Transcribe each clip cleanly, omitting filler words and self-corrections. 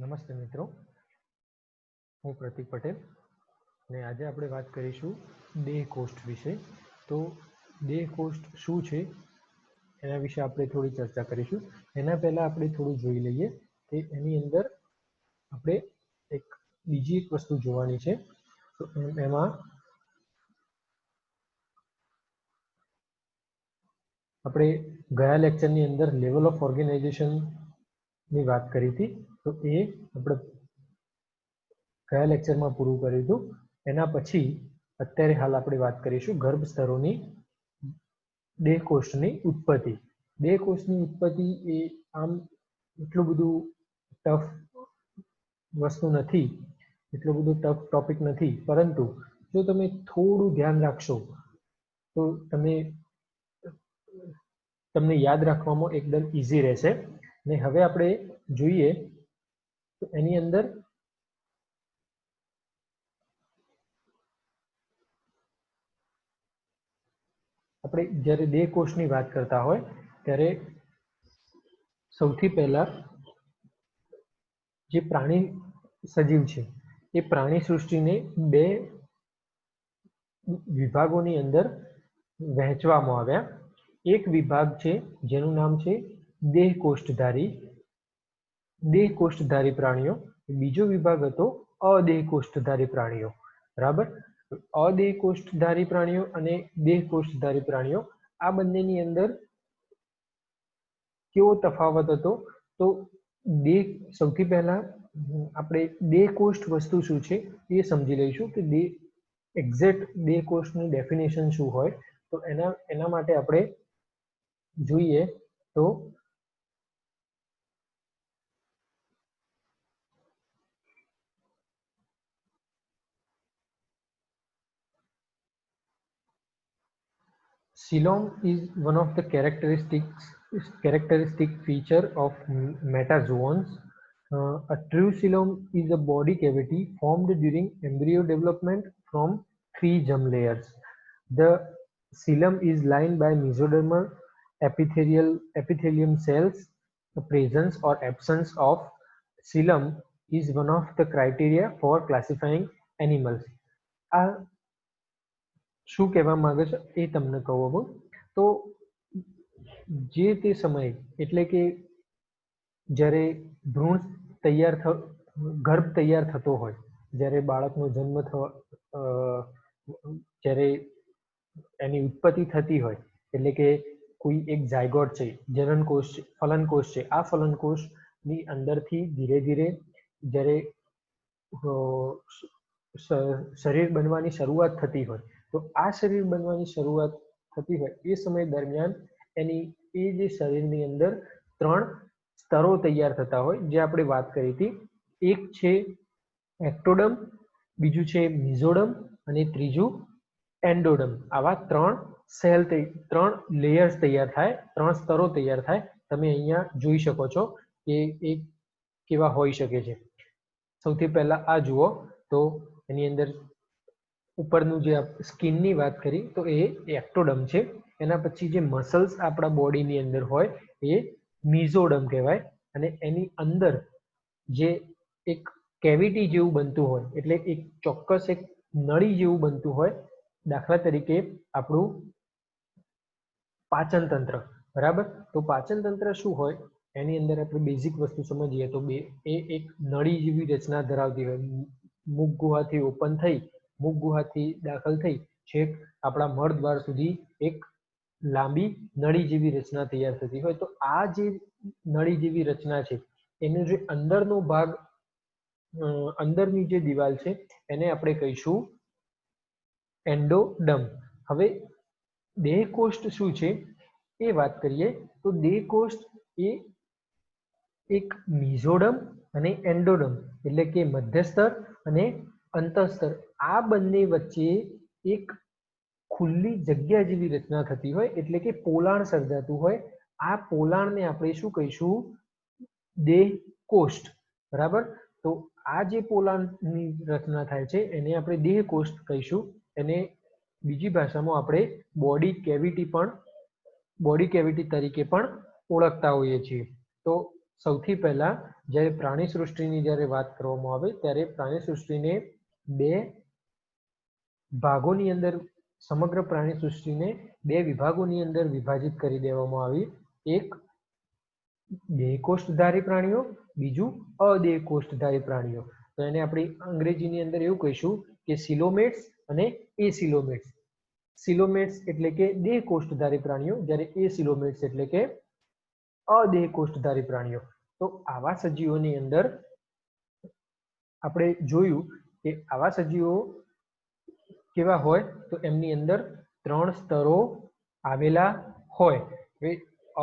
નમસ્તે મિત્રો, હું પ્રતિક પટેલ અને આજે આપણે વાત કરીશું દેહ કોષ્ઠ વિશે. તો દેહ કોષ્ઠ શું છે એના વિશે આપણે થોડી ચર્ચા કરીશું. એના પહેલા આપણે થોડું જોઈ લઈએ કે એની અંદર આપણે બીજી એક વસ્તુ જોવાની છે. તો એમાં આપણે ગયા લેક્ચરની અંદર લેવલ ઓફ ઓર્ગેનાઇઝેશનની વાત કરી હતી. તો એ આપણે ગયા લેક્ચરમાં પૂરું કર્યું હતું. એના પછી અત્યારે હાલ આપણે વાત કરીશું ગર્ભ સ્તરોની દેહકોષ્ઠની ઉત્પત્તિ. દેહકોષ્ઠની ઉત્પત્તિ એ આમ એટલું બધું ટફ વસ્તુ નથી, એટલું બધું ટફ ટોપિક નથી, પરંતુ જો તમે થોડું ધ્યાન રાખશો તો તમને યાદ રાખવામાં એકદમ ઈઝી રહેશે. ને હવે આપણે જોઈએ તો એની અંદર આપણે જ્યારે દેહકોષ્ઠની વાત કરતા હોય ત્યારે સૌથી પહેલા જે પ્રાણી સજીવ છે એ પ્રાણી સૃષ્ટિને બે વિભાગોની અંદર વહેંચવામાં આવ્યા. એક વિભાગ છે જેનું નામ છે દેહકોષ્ઠધારી પ્રાણીઓ. બીજો વિભાગ હતો અદેહકોષ્ઠધારી પ્રાણીઓ. બરાબર. અદેહકોષ્ઠધારી પ્રાણીઓ અને દેહકોષ્ઠધારી પ્રાણીઓ, આ બંનેની અંદર કેવો તફાવત હતો? તો સૌથી પહેલા આપણે દેહકોષ્ઠ વસ્તુ શું છે એ સમજી લઈશું કે એક્ઝેક્ટ દેહકોષ્ઠની ડેફિનેશન શું હોય. તો એના માટે આપણે જોઈએ તો coelom is one of the characteristic feature of metazoans. A true coelom is a body cavity formed during embryo development from 3 germ layers. The coelom is lined by mesodermal epithelium cells. The presence or absence of coelom is one of the criteria for classifying animals. શું કહેવા માંગે છે એ તમને કહું હું. તો જે તે સમયે એટલે કે જ્યારે ગર્ભ તૈયાર થતો હોય, જ્યારે બાળકનો જન્મ જ્યારે એની ઉત્પત્તિ થતી હોય, એટલે કે કોઈ એક ઝાયગોટ છે, જનનકોષ છે, ફલનકોષ છે. આ ફલનકોષની અંદરથી ધીરે ધીરે જ્યારે શરીર બનવાની શરૂઆત થતી હોય, તો આ શરીર બનવાની શરૂઆત થતી હોય એ સમય દરમિયાન એ જે શરીરની અંદર 3 સ્તરો તૈયાર થતા હોય, જે આપણે વાત કરી હતી. એક છે એક્ટોડર્મ, બીજું છે મિઝોડર્મ અને ત્રીજું એન્ડોડર્મ. આવા 3 લેયર્સ તૈયાર થાય, 3 સ્તરો તૈયાર થાય. તમે અહીંયા જોઈ શકો છો કે એ કેવા હોઈ શકે છે. સૌથી પહેલા આ જુઓ તો એની અંદર ઉપરનું જે સ્કિનની વાત કરી તો એ એક્ટોડર્મ છે. એના પછી જે મસલ્સ આપણા બોડીની અંદર હોય એ મિઝોડર્મ કહેવાય. અને એની અંદર જે એક કેવિટી જેવું બનતું હોય, એટલે એક ચોક્કસ એક નળી જેવું બનતું હોય, દાખલા તરીકે આપણું પાચન તંત્ર. બરાબર. તો પાચન તંત્ર શું હોય, એની અંદર આપણે બેઝિક વસ્તુ સમજીએ તો એ એક નળી જેવી રચના ધરાવતી હોય. મુખ ગુહાથી ઓપન થઈ, મુખ ગુહાથી દાખલ થઈ છેક આપણા મળદ્વાર સુધી એક લાંબી નળી જેવી રચના તૈયાર થતી હોય. તો આ જે નળી જેવી રચના છે એનો જે અંદરનો ભાગ, અંદરની જે દિવાલ છે એને આપણે કહીશું એન્ડોડર્મ. હવે દેહકોષ્ઠ શું છે એ વાત કરીએ તો દેહકોષ્ઠ એ એક મિઝોડર્મ અને એન્ડોડર્મ, એટલે કે મધ્યસ્તર અને અંતઃસ્તર, આ બંને વચ્ચે એક ખુલ્લી જગ્યા જેવી રચના થતી હોય, એટલે કે પોલાણ સર્જાતું હોય. આ પોલાણને આપણે શું કહીશું? દેહકોષ્ઠ. બરાબર. તો આ જે પોલાણની રચના થાય છે એને આપણે દેહકોષ્ઠ કહીશું. એને બીજી ભાષામાં આપણે બોડી કેવિટી તરીકે પણ ઓળખતા હોઈએ છીએ. તો સૌથી પહેલા જ્યારે પ્રાણી સૃષ્ટિની જ્યારે વાત કરવામાં આવે ત્યારે પ્રાણી સૃષ્ટિને બે ભાગોની અંદર સમગ્ર પ્રાણી સૃષ્ટિને બે વિભાગોની અંદર વિભાજિત કરી દેવામાં આવી. એક દેહકોષ્ઠધારી પ્રાણીઓ, બીજું અદેહકોષ્ઠધારી પ્રાણીઓ. તો એને આપણે અંગ્રેજીની અંદર એવું કહીશું કે સિલોમેટ્સ અને એસિલોમેટ્સ. સિલોમેટ્સ એટલે કે દેહકોષ્ઠધારી પ્રાણીઓ, જ્યારે એસિલોમેટ્સ એટલે કે અદેહકોષ્ઠધારી પ્રાણીઓ. તો આવા સજીવોની અંદર આપણે જોયું કે આવા સજીવો કેવા હોય તો એમની અંદર 3 સ્તરો આવેલા હોય.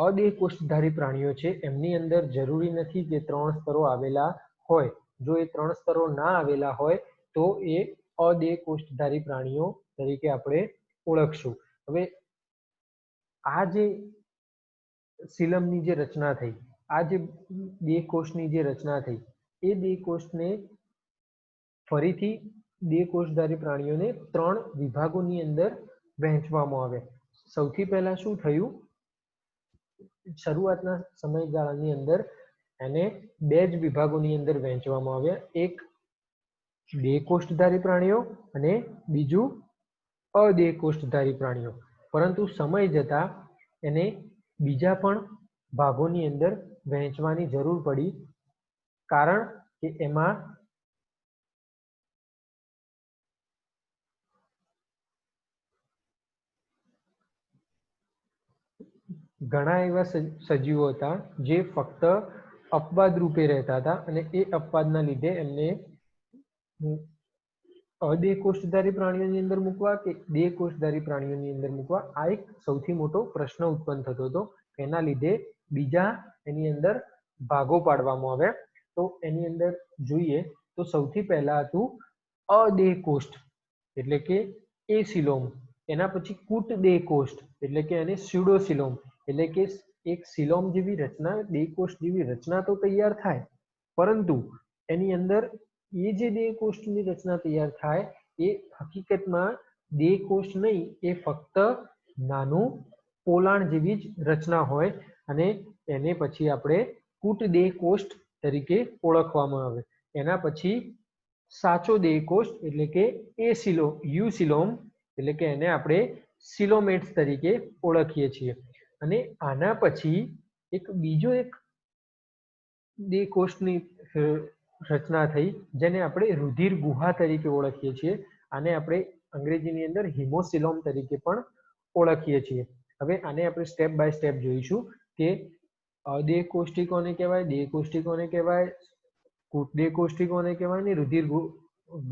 અદેહકોષ્ઠધારી પ્રાણીઓ છે એમની અંદર જરૂરી નથી કે 3 સ્તરો આવેલા હોય. જો એ 3 સ્તરો ના આવેલા હોય તો એ અદેહકોષ્ઠધારી પ્રાણીઓ તરીકે આપણે ઓળખશું. હવે આ જે સિલમની જે રચના થઈ, આ જે દેહકોષ્ઠની જે રચના થઈ, એ દેહકોષ્ઠને ફરીથી દેહકોષ્ઠધારી પ્રાણીઓને 3 વિભાગોની અંદર વહેંચવામાં આવે. સૌથી પહેલા શું થયું, શરૂઆતના સમયગાળાની અંદર એને 2 જ વિભાગોની અંદર વહેંચવામાં આવ્યા. એક દેહકોષ્ઠધારી પ્રાણીઓ અને બીજું અદેહકોષ્ઠધારી પ્રાણીઓ. પરંતુ સમય જતા એને બીજા પણ ભાગોની અંદર વહેંચવાની જરૂર પડી, કારણ કે એમાં ઘણા એવા સજીવો હતા જે ફક્ત અપવાદ રૂપે રહેતા હતા અને એ અપવાદના લીધે એમને અદેહકોષ્ઠધારી પ્રાણીઓની અંદર મૂકવા કે દેહકોષ્ઠધારી પ્રાણીઓની અંદર મૂકવા, આ એક સૌથી મોટો પ્રશ્ન ઉત્પન્ન થતો હતો. એના લીધે બીજા એની અંદર ભાગો પાડવામાં આવ્યા. તો એની અંદર જોઈએ તો સૌથી પહેલા હતું અદેહકોષ્ઠ એટલે કે એસિલોમ. એના પછી કૂટદેહકોષ્ઠ એટલે કે એને સ્યુડોસિલોમ એટલે કે એક સિલોમ જેવી રચના, દેહકોષ્ઠ જેવી રચના તો તૈયાર થાય, પરંતુ એની અંદર એ જે દેહકોષ્ઠની રચના તૈયાર થાય એ હકીકતમાં દેહકોષ્ઠ નહીં, એ ફક્ત નાનું પોલાણ જેવી જ રચના હોય અને એને પછી આપણે કૂટદેહકોષ્ઠ તરીકે ઓળખવામાં આવે. એના પછી સાચો દેહકોષ્ઠ એટલે કે યુસિલોમ એટલે કે એને આપણે સિલોમેટ્સ તરીકે ઓળખીએ છીએ. અને આના પછી બીજો એક દેહકોષ્ઠની રચના થઈ જેને આપણે રુધિર ગુહા તરીકે ઓળખીએ છીએ. આને આપણે અંગ્રેજીની અંદર હિમોસિલોમ તરીકે પણ ઓળખીએ છીએ. હવે આને આપણે સ્ટેપ બાય સ્ટેપ જોઈશું કે અદેહકોષ્ઠી કોને કહેવાય, દેહકોષ્ઠી કોને કહેવાય, કૂટદેહકોષ્ઠી કોને કહેવાય ને રુધિર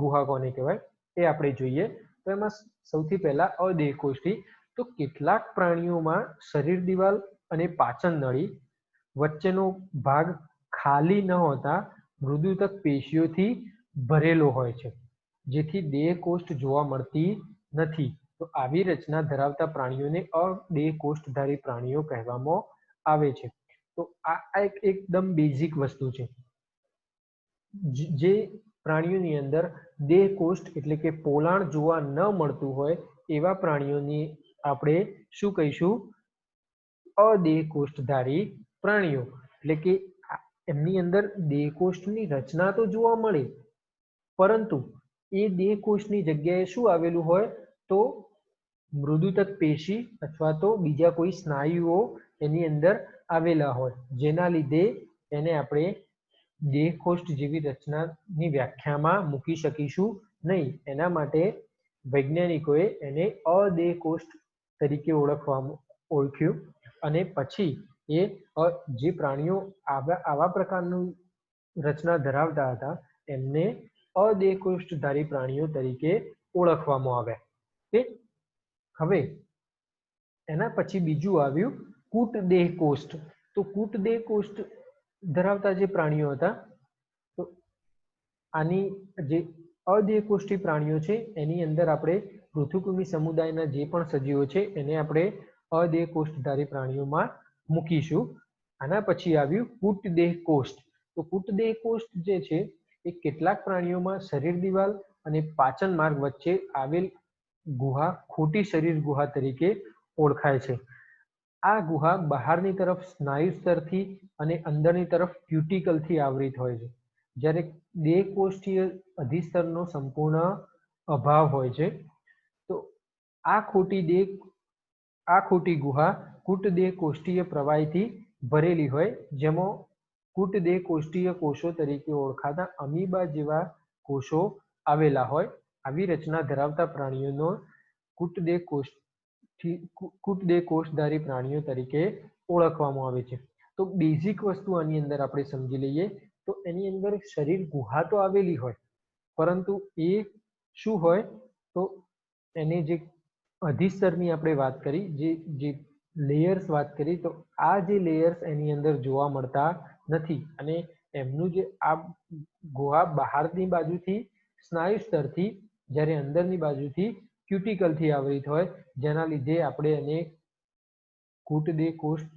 ગુહા કોને કહેવાય, એ આપણે જોઈએ. તો એમાં સૌથી પહેલા અદેહકોષ્ઠી. તો કેટલાક પ્રાણીઓમાં શરીર દિવાલ અને પાચન નળી વચ્ચેનો ભાગ ખાલી ન હોતા મૃદુતક પેશીઓથી ભરેલો હોય છે, જેથી દેહકોષ્ઠ જોવા મળતી નથી. તો આવી રચના ધરાવતા પ્રાણીઓને અદેહકોષ્ઠધારી પ્રાણીઓ કહેવામાં આવે છે. તો આ એકદમ બેઝિક વસ્તુ છે. જે પ્રાણીઓની અંદર દેહકોષ્ઠ એટલે કે પોલાણ જોવા ન મળતું હોય એવા પ્રાણીઓની આપણે શું કહીશું, અદેહકોષ્ઠધારી પ્રાણીઓ. એટલે કે એમની અંદર દેહકોષ્ઠની રચના તો જોવા મળે, પરંતુ એ દેહકોષ્ઠની જગ્યાએ શું આવેલું હોય તો મૃદુતક પેશી અથવા તો બીજા કોઈ સ્નાયુઓ એની અંદર આવેલા હોય, જેના લીધે એને આપણે દેહકોષ્ઠ જેવી રચનાની વ્યાખ્યામાં મૂકી શકીશું નહીં. એના માટે વૈજ્ઞાનિકોએ એને અદેહકોષ્ઠ તરીકે ઓળખ્યું અને પછી એ જે પ્રાણીઓ આવા પ્રકારનું રચના ધરાવતા હતા એમને અદેહકોષ્ઠધારી પ્રાણીઓ તરીકે ઓળખવામાં આવ્યા. હવે એના પછી બીજું આવ્યું કૂટદેહકોષ્ઠ. તો કૂટદેહકોષ્ઠ ધરાવતા જે પ્રાણીઓ હતા, તો આની જે અદેહકોષ્ઠી પ્રાણીઓ છે એની અંદર આપણે પૃથુકૃમિ સમુદાયના જે પણ સજીવો છે એને આપણે અદેહકોષ્ઠધારી પ્રાણીઓમાં મૂકીશું. આના પછી આવ્યું કૂટદેહકોષ્ઠ. તો કૂટદેહકોષ્ઠ જે છે એ કેટલાક પ્રાણીઓમાં શરીર દિવાલ અને પાચન માર્ગ વચ્ચે આવેલ ગુહા ખોટી શરીર ગુહા તરીકે ઓળખાય છે. આ ગુહા બહારની તરફ સ્નાયુ સ્તરથી અને અંદરની તરફ ક્યુટિકલથી આવૃત હોય છે, જ્યારે દેહકોષ્ઠીય અધિસ્તરનો સંપૂર્ણ અભાવ હોય છે. તો આ ખોટી ગુહા કૂટદેહ કોષ્ઠીય પ્રવાહીથી ભરેલી હોય, જેમાં કૂટદેહ કોષ્ઠીય કોષો તરીકે ઓળખાતા અમીબા જેવા કોષો આવેલા હોય. આવી રચના ધરાવતા પ્રાણીઓનો કૂટદેહ કોષધારી પ્રાણીઓ તરીકે ઓળખવામાં આવે છે. તો બેઝિક વસ્તુ આની અંદર આપણે સમજી લઈએ તો એની અંદર શરીર ગુહા તો આવેલી હોય, પરંતુ એ શું હોય તો એને જે અધિસ્તરની આપણે વાત કરી, જે લેયર્સ વાત કરી, તો આ જે લેયર્સ એની અંદર જોવા મળતા નથી. અને એમનું જે આ ગુહા બહારની બાજુથી સ્નાયુ સ્તરથી, જ્યારે અંદરની બાજુથી ક્યુટિકલથી આવૃત હોય, જેના લીધે આપણે એને કૂટદેહ કોષ્ઠ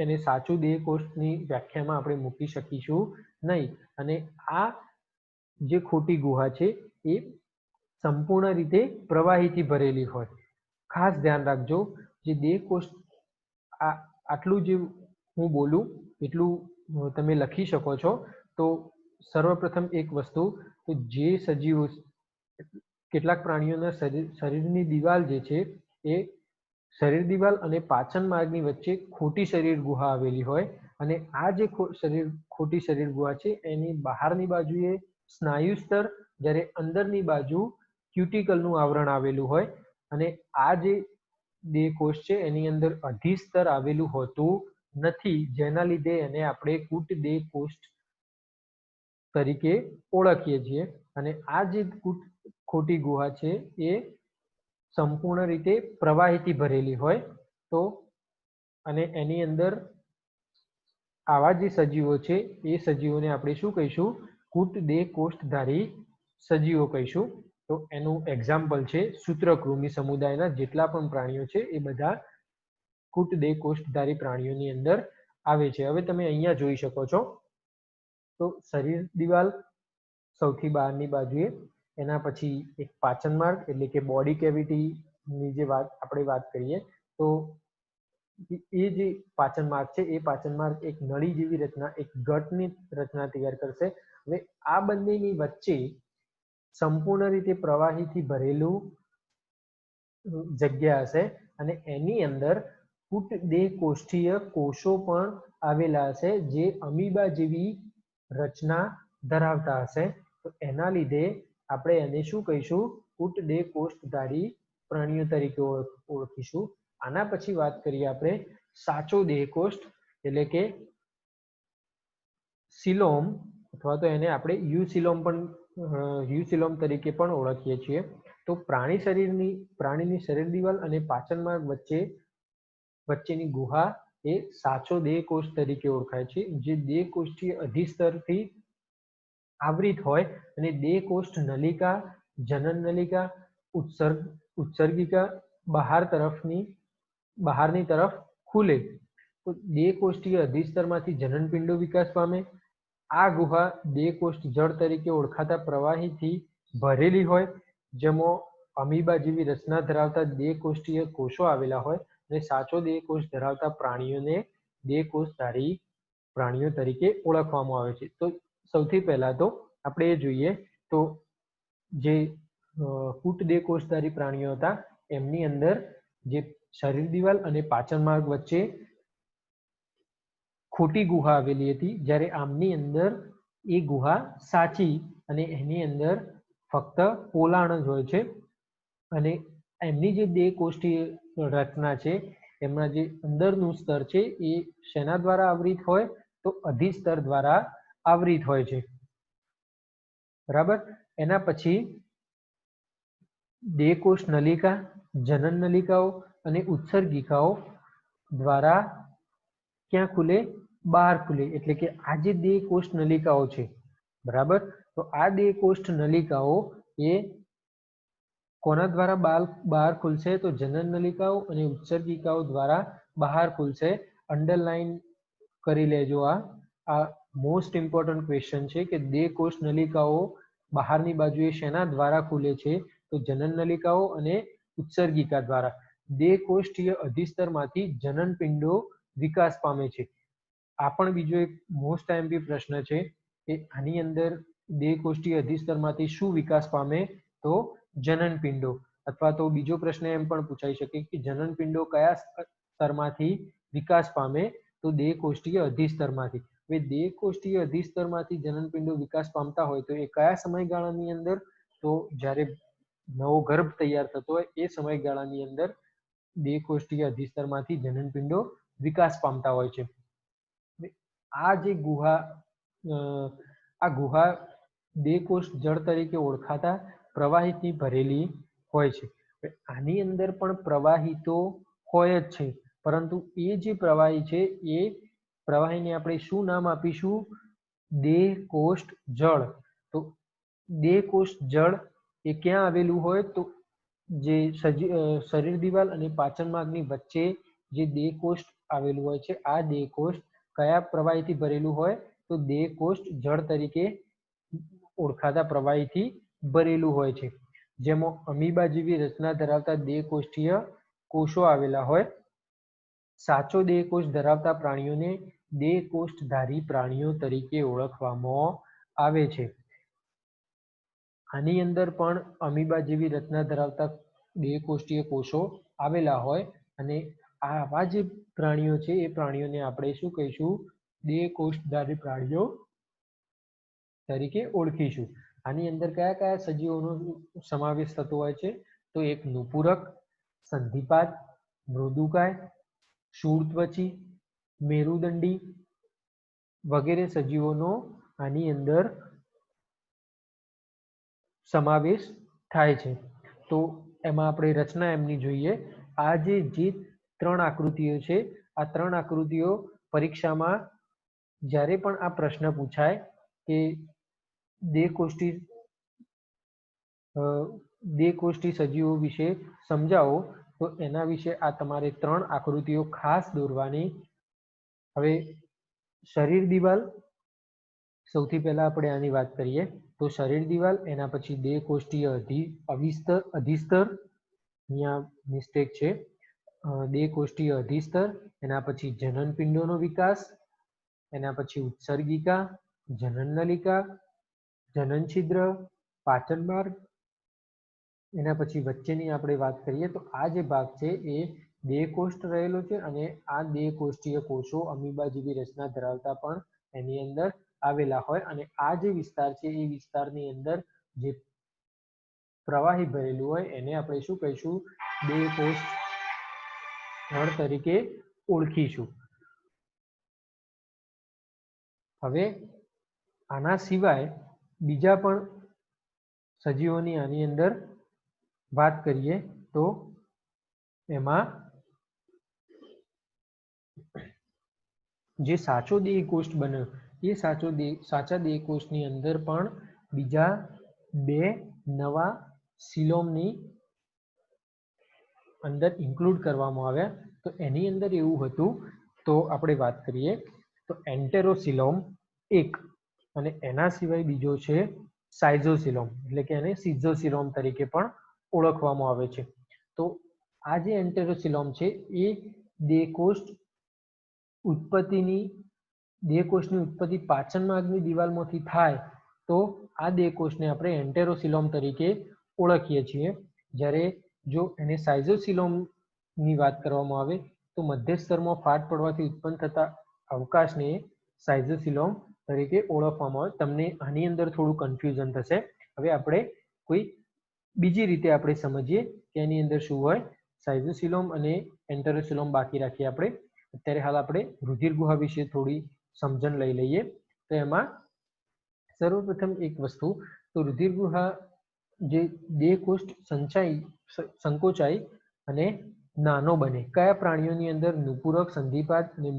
એને સાચું દેહ કોષ્ઠની વ્યાખ્યામાં આપણે મૂકી શકીશું નહીં. અને આ જે ખોટી ગુહા છે એ સંપૂર્ણ રીતે પ્રવાહીથી ભરેલી હોય. ખાસ ધ્યાન રાખજો, જે દેહ કોષ્ઠ આટલું જે હું બોલું એટલું તમે લખી શકો છો. તો સર્વપ્રથમ એક વસ્તુ, તો જે સજીવો, કેટલાક પ્રાણીઓના શરીરની દિવાલ જે છે એ શરીર દિવાલ અને પાચન માર્ગની વચ્ચે ખોટી શરીર ગુહા આવેલી હોય, અને આ જે ખોટી શરીર ગુહા છે એની બહારની બાજુએ સ્નાયુ સ્તર, જ્યારે અંદરની બાજુ ક્યુટિકલનું આવરણ આવેલું હોય. અને આ જે દેહ કોષ છે એની અંદર અધિસ્તર આવેલું હોતું નથી, જેના લીધે એને આપણે કૂટદેહ કોષ્ઠ તરીકે ઓળખીએ છીએ. અને આ જે ખોટી ગુહા છે એ સંપૂર્ણ રીતે પ્રવાહીથી ભરેલી હોય. તો અને એની અંદર આવા જે સજીવો છે એ સજીવોને આપણે શું કહીશું? કૂટદેહ કોષ્ઠધારી સજીવો કહીશું. તો એનું એક્ઝામ્પલ છે સૂત્રકૃમિ સમુદાયના જેટલા પણ પ્રાણીઓ છે એ બધા કૂટદેહ કોષ્ઠધારી પ્રાણીઓની અંદર આવે છે. હવે તમે અહીંયા જોઈ શકો છો, તો શરીર દિવાલ સૌથી બહારની બાજુએ, એના પછી એક પાચન માર્ગ એટલે કે બોડી કેવિટીની જે આપણે વાત કરીએ તો એ જે પાચન માર્ગ છે એ પાચન માર્ગ એક નળી જેવી રચના, એક ગટની રચના તૈયાર કરશે. હવે આ બંનેની વચ્ચે સંપૂર્ણ રીતે પ્રવાહીથી ભરેલું જગ્યા હશે, અને એની અંદર કૂટદેહ કોષ્ઠીય કોષો પણ આવેલા હશે, જે અમીબા જેવી રચના ધરાવતા હશે. તો એના લીધે આપણે એને શું કહીશું? કૂટદેહ કોષ્ઠધારી પ્રાણીઓ તરીકે ઓળખીશું. આના પછી વાત કરીએ આપણે સાચો દેહ કોષ્ઠ એટલે કે સિલોમ, અથવા તો એને આપણે યુસિલોમ તરીકે પણ ઓળખીએ છીએ. તો પ્રાણીની શરીર દિવાલ અને પાચન માર્ગ વચ્ચેની ગુહા એ સાચો દેહ કોષ્ઠ તરીકે ઓળખાય છે, જે દેહ કોષ્ઠીય અધિસ્તરથી આવૃત હોય અને દેહ કોષ્ઠ નલિકા, જનન નલિકા, ઉત્સર્ગિકા બહારની તરફ ખુલે. તો દેહ કોષ્ઠીય અધિસ્તરમાંથી જનનપિંડો વિકાસ પામે. આ ગુહા દેહ કોષ્ઠ જળ તરીકે ઓળખાતા પ્રવાહીથી ભરેલી હોય, જેમાં અમીબા જેવી રચના ધરાવતા દેહ કોષ્ઠીય કોષો આવેલા હોય. અને સાચો દેહ કોષ ધરાવતા પ્રાણીઓને દેહ કોષધારી પ્રાણીઓ તરીકે ઓળખવામાં આવે છે. તો સૌથી પહેલા તો આપણે એ જોઈએ તો જે કૂટદેહ કોષધારી પ્રાણીઓ હતા એમની અંદર જે શરીર દિવાલ અને પાચન માર્ગ વચ્ચે ખોટી ગુહા આવેલી હતી, જ્યારે આમની અંદર એ ગુહા સાચી અને એની અંદર ફક્ત પોલાણ જ હોય છે. અને એમની જે દેહ કોષ્ઠીય રચના છે, એમના જે અંદરનું સ્તર છે એ શેના દ્વારા આવૃત હોય? તો અધિસ્તર દ્વારા આવૃત હોય છે. બરાબર. એના પછી દેહ કોષ નલિકા, જનન નલિકાઓ અને ઉત્સર્ગિકાઓ દ્વારા ક્યાં ખુલે? બહાર ખુલે. એટલે કે આ જે દેહ કોષ નલિકાઓ છે, બરાબર, તો આ દેહ કોષ નલિકાઓ એ કોના દ્વારા બહાર ખુલશે? તો જનન નલિકાઓ અને ઉત્સર્ગિકાઓ દ્વારા બહાર ખુલશે. અંડરલાઈન કરી લેજો, આ મોસ્ટ ઇમ્પોર્ટન્ટ ક્વેશ્ચન છે કે દેહ કોષ નલિકાઓ બહારની બાજુએ શેના દ્વારા ખુલે છે? તો જનન નલિકાઓ અને ઉત્સર્ગિકા દ્વારા. દેહકોષ્ઠીય અધિસ્તરમાંથી જનનપિંડો વિકાસ પામે છે. આ પણ બીજો એક મોસ્ટ આઈએમપી પ્રશ્ન છે કે આની અંદર દેહકોષ્ઠીય અધિસ્તરમાંથી શું વિકાસ પામે? તો જનનપિંડો. અથવા તો બીજો પ્રશ્ન એમ પણ પૂછાઈ શકે કે જનનપિંડો કયા સ્તરમાંથી વિકાસ પામે? તો દેહકોષ્ઠીય અધિસ્તરમાંથી. હવે દેહકોષ્ઠીય અધિસ્તરમાંથી જનનપિંડો વિકાસ પામતા હોય તો એ કયા સમયગાળાની અંદર? તો જ્યારે નવો ગર્ભ તૈયાર થતો હોય એ સમયગાળાની અંદર દેહકોષ્ઠીય અધિસ્તરમાંથી જનનપિંડો વિકાસ પામતા હોય છે. આ જે ગુહા દેહકોષ્ઠ જળ તરીકે ઓળખાતા પ્રવાહીથી ભરેલી હોય છે. આની અંદર પણ પ્રવાહી તો હોય જ છે, પરંતુ એ જે પ્રવાહી છે એ પ્રવાહીને આપણે શું નામ આપીશું? દેહકોષ્ઠ જળ. તો દેહકોષ્ઠ જળ એ ક્યાં આવેલું હોય? તો જે શરીર દિવાલ અને પાચન માર્ગની વચ્ચે જે દેહકોષ્ઠ આવેલું હોય છે, આ દેહકોષ્ઠ કયા પ્રવાહીથી ભરેલું હોય? તો દેહકોષ્ઠ જળ તરીકે ઓળખાતા પ્રવાહીથી ભરેલું હોય છે, જેમાં અમીબા જેવી રચના ધરાવતા દેહકોષ્ઠીય કોષો આવેલા હોય. સાચો દેહકોષ્ઠ ધરાવતા પ્રાણીઓને દેહકોષ્ઠધારી પ્રાણીઓ તરીકે ઓળખવામાં આવે છે. આની અંદર પણ અમીબા જેવી રચના ધરાવતા દેહકોષ્ઠીય કોષો આવેલા હોય અને આવા જે પ્રાણીઓ છે એ પ્રાણીઓને આપણે શું કહીશું? દેહકોષ્ઠધારી પ્રાણીઓ તરીકે ઓળખીશું. આની અંદર કયા કયા સજીવોનો સમાવેશ થતો હોય છે? તો એક નુપુરક, સંધિપાદ, મૃદુકાય, શૂળત્વચી, મેરુદંડી વગેરે સજીવોનો આની અંદર સમાવેશ થાય છે. તો એમાં આપણે રચના એમની જોઈએ. આ જે ત્રણ આકૃતિઓ છે, આ ત્રણ આકૃતિઓ પરીક્ષામાં જ્યારે પણ આ પ્રશ્ન પૂછાય કે દેહકોષ્ઠી સજીવો વિશે સમજાવો, તો એના વિશે આ તમારે ત્રણ આકૃતિઓ ખાસ દોરવાની. હવે શરીર દિવાલ, સૌથી પહેલા આપણે આની વાત કરીએ તો શરીર દિવાલ, એના પછી દેહકોષ્ઠીય અધિસ્તર, અહીંયા મિસ્ટેક છે, દેહકોષ્ઠીય અધિસ્તર, એના પછી જનનપિંડોનો વિકાસ, એના પછી ઉત્સર્ગિકા, જનનનલિકા, જનનછિદ્ર, પાચન માર્ગ, એના પછી વચ્ચેની આપણે વાત કરીએ તો આ જે ભાગ છે એ દેહકોષ્ઠ રહેલો છે અને આ દેહકોષ્ઠીય કોષો અમીબા જેવી રચના ધરાવતા પણ એની અંદર આવેલા હોય અને આ જે વિસ્તાર છે એ વિસ્તારની અંદર જે પ્રવાહી ભરેલું હોય એને આપણે શું કહીશું? દેહકોષ્ઠ જળ તરીકે ઓળખીશું. હવે આના સિવાય બીજા પણ સજીવોની આની અંદર વાત કરીએ તો એમાં જે સાચો દેહકોષ્ઠ બન્યો એ સાચા દેહકોષ્ઠની અંદર પણ બીજા બે નવા સિલોમની અંદર ઇન્ક્લુડ કરવામાં આવ્યા. તો એની અંદર એવું હતું, તો આપણે વાત કરીએ તો એન્ટેરોસિલોમ એક અને એના સિવાય બીજો છે સાઇઝોસિલોમ, એટલે કે એને સિઝોસિલોમ તરીકે પણ ઓળખવામાં આવે છે. તો આ જે એન્ટેરોસિલોમ છે એ દેહકોષ્ઠની ઉત્પત્તિ પાચન માર્ગની દિવાલમાંથી થાય તો આ દેહકોષ્ઠને આપણે એન્ટેરોસિલોમ તરીકે ઓળખીએ છીએ. જ્યારે જો એને સાઇઝોસિલોમની વાત કરવામાં આવે તો મધ્ય સ્તરમાં ફાટ પડવાથી ઉત્પન્ન થતા અવકાશને સાઇઝોસિલોમ તરીકે ઓળખવામાં આવે. તમને આની અંદર થોડું કન્ફ્યુઝન થશે. હવે આપણે કોઈ બીજી રીતે આપણે સમજીએ કે એની અંદર શું હોય. સાઇઝોસિલોમ અને એન્ટેરોસિલોમ બાકી રાખીએ આપણે. અત્યારે હાલ આપણે રુધિર ગુહા વિશે થોડી સમજણ લઈ લઈએ. તો એમાં સર્વપ્રથમ એક વસ્તુ, તો રુધિર ગુહા જે દેહકોષ્ઠ સંકોચાઈ અને નાનો બને કયા પ્રાણીઓની અંદર? નુપુરક, સંધિપાદ અને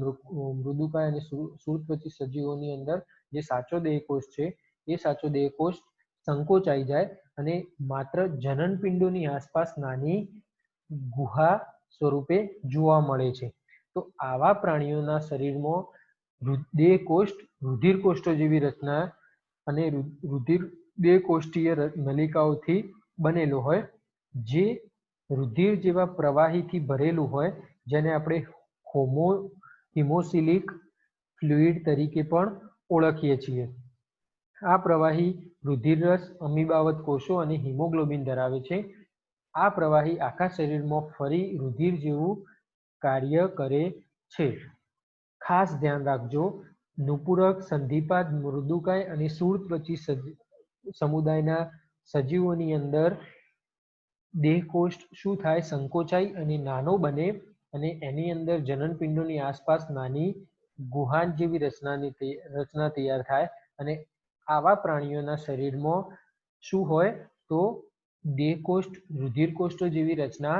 મૃદુકાય અને શૂળત્વચી સજીવોની અંદર જે સાચો દેહકોષ્ઠ છે એ સાચો દેહકોષ્ઠ સંકોચાઈ જાય અને માત્ર જનનપિંડોની આસપાસ નાની ગુહા સ્વરૂપે જોવા મળે છે. તો આવા પ્રાણીઓના શરીરમાં દેહકોષ્ઠ રુધિરકોષ્ઠો જેવી રચના અને દેહકોષ્ઠીય નલિકાઓથી બનેલો હોય, જે રુધિર જેવા પ્રવાહીથી ભરેલું હોય જેને આપણે હિમોસિલિક ફ્લુઇડ તરીકે પણ ઓળખીએ છીએ. આ પ્રવાહી રુધિરરસ, અમીબાવત કોષો અને હિમોગ્લોબિન ધરાવે છે. આ પ્રવાહી આખા શરીરમાં ફરી રુધિર જેવું કાર્ય કરે છે. ખાસ ધ્યાન રાખજો, નુપુરક, સંધિપાદ, મૃદુકાય અને શૂળત્વચી સમુદાયના સજીવોની અંદર દેહકોષ્ઠ શું થાય? સંકોચાય અને નાનો બને અને એની અંદર જનનપિંડોની આસપાસ નાની ગુહાન જેવી રચના તૈયાર થાય. અને આવા પ્રાણીઓના શરીરમાં શું હોય? તો દેહકોષ્ઠ, રુધિરકોષ્ઠો જેવી રચના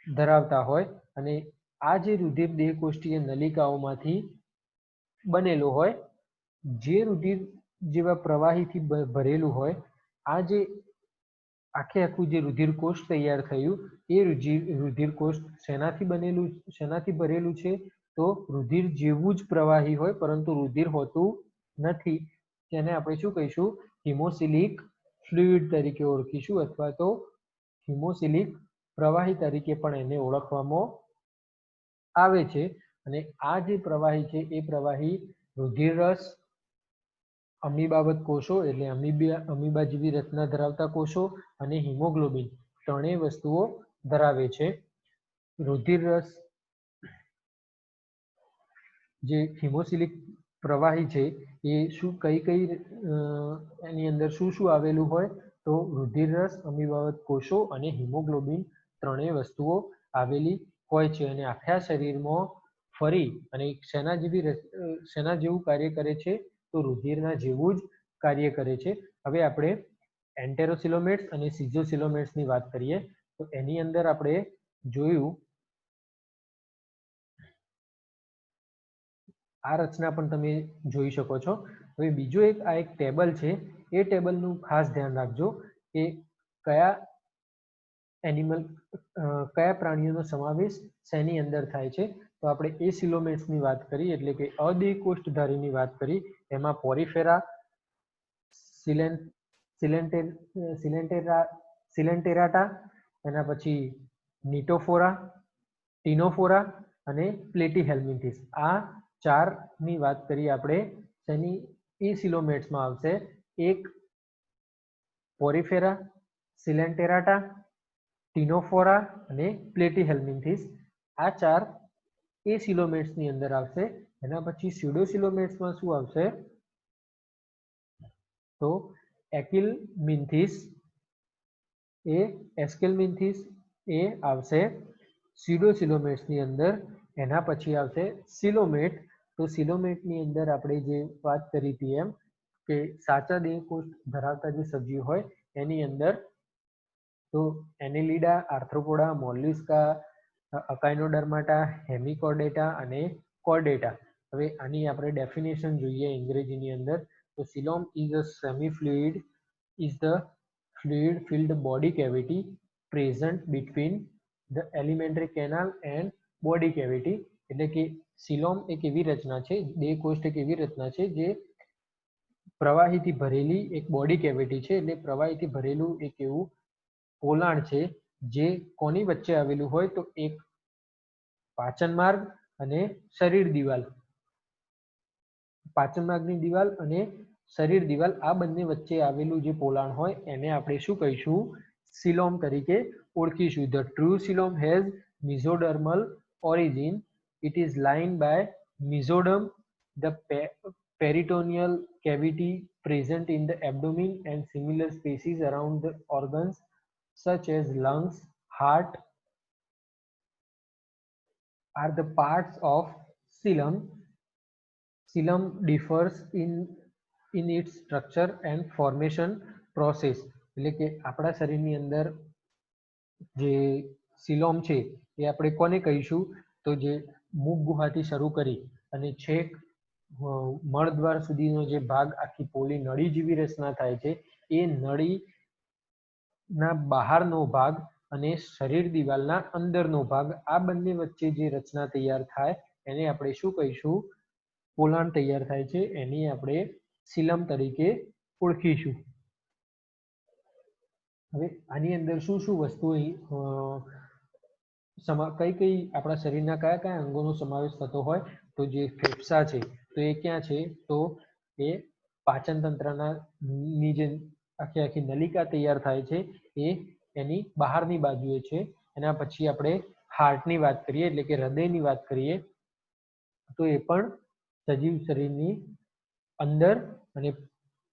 ધરાવતા હોય અને આ જે રુધિર દેહકોષ્ઠીય નલિકાઓમાંથી બનેલો હોય, જે રુધિર જેવા પ્રવાહીથી ભરેલું હોય, આ જે આખું જે રુધિરકોષ્ઠ તૈયાર થયું એ રુધિરકોષ્ઠ શેનાથી ભરેલું છે? તો રુધિર જેવું જ પ્રવાહી હોય પરંતુ રુધિર હોતું નથી. તેને આપણે શું કહીશું? હિમોસિલિક ફ્લુઇડ તરીકે ઓળખીશું અથવા તો હિમોસિલિક પ્રવાહી તરીકે પણ એને ઓળખવામાં આવે છે. અને આ જે પ્રવાહી છે એ પ્રવાહી રુધિરરસ, અમીબાવત કોષો એટલે અમીબા જેવી રચના ધરાવતા કોષો અને હિમોગ્લોબિન ત્રણેય વસ્તુઓ ધરાવે છે. રુધિરરસ જે હિમોસિલિક પ્રવાહી છે એ એની અંદર શું શું આવેલું હોય? તો રુધિરરસ, અમીબાવત કોષો અને હિમોગ્લોબિન ત્રણેય વસ્તુઓ આવેલી હોય છે. અને આખા શરીરમાં ફરી અને શેના જેવું કાર્ય કરે છે? તો રુધિરના જેવું જ કાર્ય કરે છે. હવે આપણે એન્ટેરોસિલોમેટ્સ અને સિઝોસિલોમેટ્સની વાત કરીએ તો એની અંદર આપણે જોયું આ રચના પણ તમે જોઈ શકો છો. હવે બીજો એક ટેબલ છે, એ ટેબલનું ખાસ ધ્યાન રાખજો કે કયા પ્રાણીઓનો સમાવેશ શેની અંદર થાય છે. તો આપણે એસિલોમેટ્સની વાત કરી એટલે કે અદેહકોષ્ઠધારીની વાત કરી. એમાં પોરીફેરા, સિલેન્ટેરાટા, એના પછી નિટોફોરા, ટીનોફોરા અને પ્લેટીહેલ્મિન્થિસ. આ ચારની વાત કરીએ આપણે. શેની એસિલોમેટ્સમાં આવશે? એક પોરીફેરા, સિલેન્ટેરાટા, ટીનોફોરા અને પ્લેટીહેલ્મિન્થિસ. આ ચાર એસિલોમેટ્સની અંદર આવશે. એના પછી સ્યુડોસિલોમેટ્સમાં શું આવશે? તો એસ્કેલમિન્થિસ એ આવશે સ્યુડોસિલોમેટ્સની અંદર. એના પછી આવશે સિલોમેટ. તો સિલોમેટની અંદર આપણે જે વાત કરી હતી એમ કે સાચા દેહકોષ્ઠ ધરાવતા જે સજીવ હોય એની અંદર તો એનેલિડા, આર્થ્રોપોડા, મોલ્યુસ્કા, અકાઇનોડર્માટા, હેમિકોર્ડેટા અને કોર્ડેટા. હવે આની આપણે ડેફિનેશન જોઈએ અંગ્રેજીની અંદર. તો coelom is a semi fluid is the fluid filled body cavity present between the alimentary canal and body cavity. એટલે કે સિલોમ એક એવી રચના છે, દેહકોષ્ઠ એક એવી રચના છે જે પ્રવાહીથી ભરેલી એક બોડી કેવિટી છે. એટલે પ્રવાહીથી ભરેલું એક એવું પોલાણ છે જે કોની વચ્ચે આવેલું હોય? તો એક પાચન માર્ગ અને શરીર દિવાલ, પાચન માર્ગની દિવાલ અને શરીર દિવાલ, આ બંને વચ્ચે આવેલું જે પોલાણ હોય એને આપણે શું કહીશું? સિલોમ તરીકે ઓળખીશું. The true coelom has mesodermal origin. It is lined by mesoderm, the peritoneal cavity present in the abdomen and similar spaces around the organs such as lungs, heart are the parts of coelom. Coelom differs in its structure and formation process. એટલે કે આપણા શરીરની અંદર જે સિલોમ છે એ આપણે કોને કહીશું? તો જે મુખ ગુહાથી શરૂ કરી અને છેક મળદ્વાર સુધીનો જે ભાગ, આખી પોલી નળી જેવી રચના થાય છે, એ નળીના બહારનો ભાગ અને શરીર દિવાલના અંદરનો ભાગ, આ બંને વચ્ચે જે રચના તૈયાર થાય એને આપણે શું કહીશું? પોલાણ તૈયાર થાય છે, એની આપણે સિલમ તરીકે ઓળખીશું. હવે આની અંદર શું શું વસ્તુ કઈ કઈ આપણા શરીરના કયા કયા અંગોનો સમાવેશ થતો હોય? તો જે ફેફસા છે તો એ ક્યાં છે? તો એ પાચન તંત્રના ની જે આખી આખી નલિકા તૈયાર થાય છે એ એની બહારની બાજુએ છે. એના પછી આપણે હાર્ટની વાત કરીએ એટલે કે હૃદયની વાત કરીએ તો એ પણ સજીવ શરીરની અંદર અને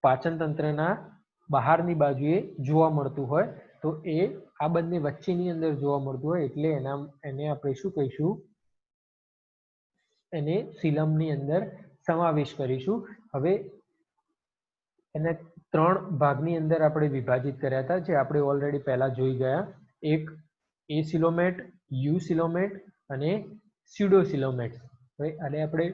પાચન તંત્રના બહારની બાજુએ જોવા મળતું હોય. તો એ આ બંને વચ્ચેની અંદર જોવા મળતું હોય એટલે એને આપણે શું કહીશું? એને સિલમની અંદર સમાવેશ કરીશું. હવે એને 3 ભાગની અંદર આપણે વિભાજિત કર્યા હતા જે આપણે ઓલરેડી પહેલા જોઈ ગયા. એક એસિલોમેટ, યુસિલોમેટ અને સ્યુડોસિલોમેટ. હવે આને આપણે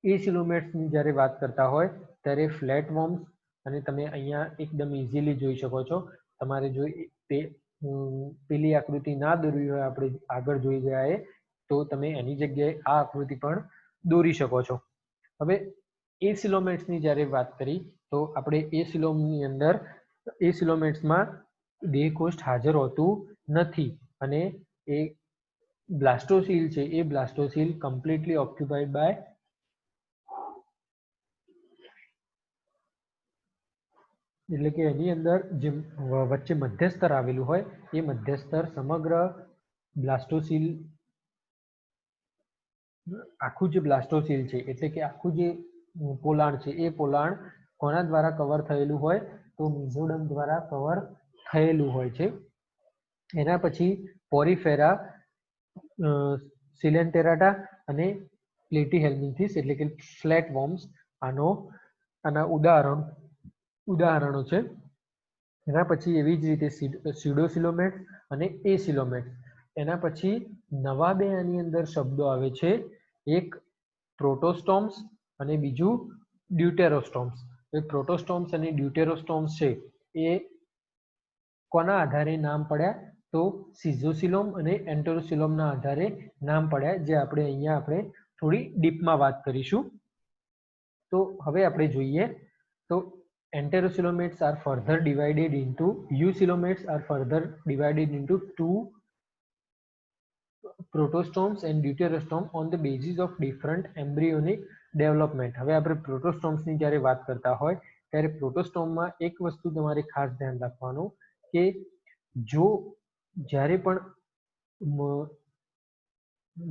એસિલોમેટ્સની જ્યારે વાત કરતા હોય ત્યારે ફ્લેટ વર્મ્સ, અને તમે અહીંયા એકદમ ઇઝીલી જોઈ શકો છો. તમારે જો પેલી આકૃતિ ના દોરવી હોય, આપણે આગળ જોઈ ગયા એ, તો તમે એની જગ્યાએ આ આકૃતિ પણ દોરી શકો છો. હવે એસિલોમેટ્સની જ્યારે વાત કરી તો આપણે એસિલોમેટ્સમાં દેહકોષ્ઠ હાજર હોતું નથી અને એ બ્લાસ્ટોસીલ છે એ બ્લાસ્ટોસીલ કમ્પ્લીટલી ઓક્યુપાઈડ બાય એટલે કે એની અંદર જે વચ્ચે મધ્યસ્તર આવેલું હોય એ મધ્યસ્તર સમગ્ર બ્લાસ્ટોસીલ, આખું જે બ્લાસ્ટોસીલ છે એટલે કે આખું જે પોલાણ છે એ પોલાણ કોના દ્વારા કવર થયેલું હોય? તો મિઝોડમ દ્વારા કવર થયેલું હોય છે. એના પછી પોરીફેરા, સિલેન્ટેરાટા અને પ્લેટીહેલ્મિન્થિસ એટલે કે ફ્લેટ વર્મ્સ આના ઉદાહરણો છે. એના પછી એવી જ રીતે સ્યુડોસિલોમેટ અને એસિલોમેટ. એના પછી નવા બે આની અંદર શબ્દો આવે છે, એક પ્રોટોસ્ટોમ્સ અને બીજું ડ્યુટેરોસ્ટોમ્સ. પ્રોટોસ્ટોમ્સ અને ડ્યુટેરોસ્ટોમ્સ છે એ કોના આધારે નામ પડ્યા? તો સિઝોસિલોમ અને એન્ટેરોસિલોમના આધારે નામ પડ્યા, જે આપણે થોડી ડીપમાં વાત કરીશું. તો હવે આપણે જોઈએ તો enterocoelomates are further divided into eucoelomates are further divided into 2 protostomes and deuterostomes on the basis of different embryonic development. હવે આપણે પ્રોટોસ્ટોમ્સની જ્યારે વાત કરતા હોય ત્યારે પ્રોટોસ્ટોમમાં એક વસ્તુ તમારે ખાસ ધ્યાન રાખવાનું કે જો જ્યારે પણ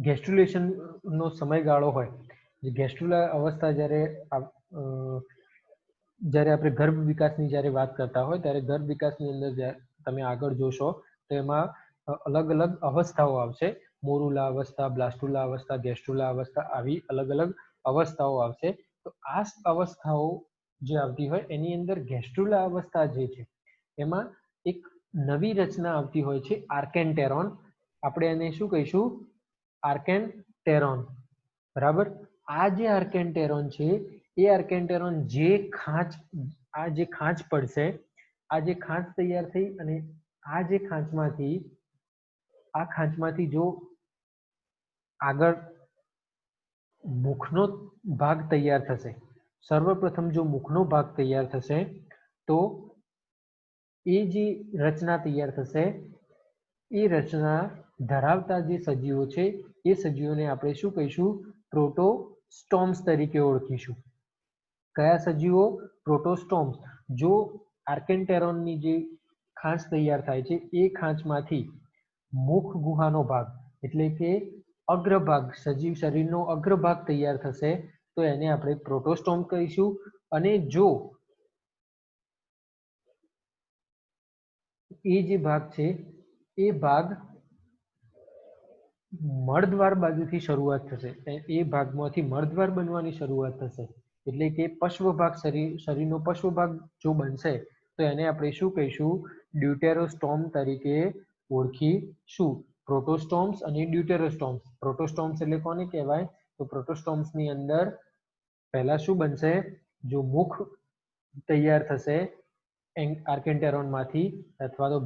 ગેસ્ટ્રુલેશનનો સમયગાળો હોય, ગેસ્ટ્રુલા અવસ્થા જ્યારે આપણે ગર્ભ વિકાસની જ્યારે વાત કરતા હોય ત્યારે ગર્ભ વિકાસની અંદર તમે આગળ જોશો તો એમાં અલગ અલગ અવસ્થાઓ આવશે. મોરુલા અવસ્થા, બ્લાસ્ટુલા અવસ્થા, ગેસ્ટ્રુલા અવસ્થા, આવી અલગ અલગ અવસ્થાઓ આવશે. તો આ અવસ્થાઓ જે આવતી હોય એની અંદર ગેસ્ટ્રુલા અવસ્થા જે છે એમાં એક નવી રચના આવતી હોય છે, આર્કેન્ટેરોન. આપણે એને શું કહીશું? આર્કેન્ટેરોન. બરાબર. આ જે આર્કેન્ટેરોન છે એ આર્કેન્ટેરોન જે ખાંચ પડશે, આ જે ખાંચ તૈયાર થઈ અને આ ખાંચમાંથી જો આગળ મુખનો ભાગ તૈયાર થશે, સર્વપ્રથમ જો મુખનો ભાગ તૈયાર થશે તો એ જે રચના તૈયાર થશે એ રચના ધરાવતા જે સજીવો છે એ સજીવોને આપણે શું કહીશું? પ્રોટોસ્ટોમ્સ તરીકે ઓળખીશું. કયા સજીવો? પ્રોટોસ્ટોમ્સ. જો આર્કેન્ટેરોનની જે ખાંચ તૈયાર થાય છે એ ખાંચમાંથી મુખ ગુહાનો ભાગ એટલે કે અગ્રભાગ, સજીવ શરીરનો અગ્રભાગ તૈયાર થશે તો એને આપણે પ્રોટોસ્ટોમ કહીશું. અને જો એ જે ભાગ છે એ ભાગ મળદ્વાર બાજુથી શરૂઆત થશે, એ ભાગમાંથી મળદ્વાર બનવાની શરૂઆત થશે એટલે કે પશ્વ ભાગ, શરીરનો પશ્વ ભાગ જો બનશે તો એને આપણે શું કહીશું? ડ્યુટેરોસ્ટોમ તરીકે ઓળખીશું. પ્રોટોસ્ટોમ્સ અને ડ્યુટેરોસ્ટોમ્સ. પ્રોટોસ્ટોમ્સ એટલે કોને કહેવાય? તો પ્રોટોસ્ટોમ્સની અંદર પહેલા શું બનશે? જો મુખ તૈયાર થશે આર્કેન્ટેરોનમાંથી અથવા તો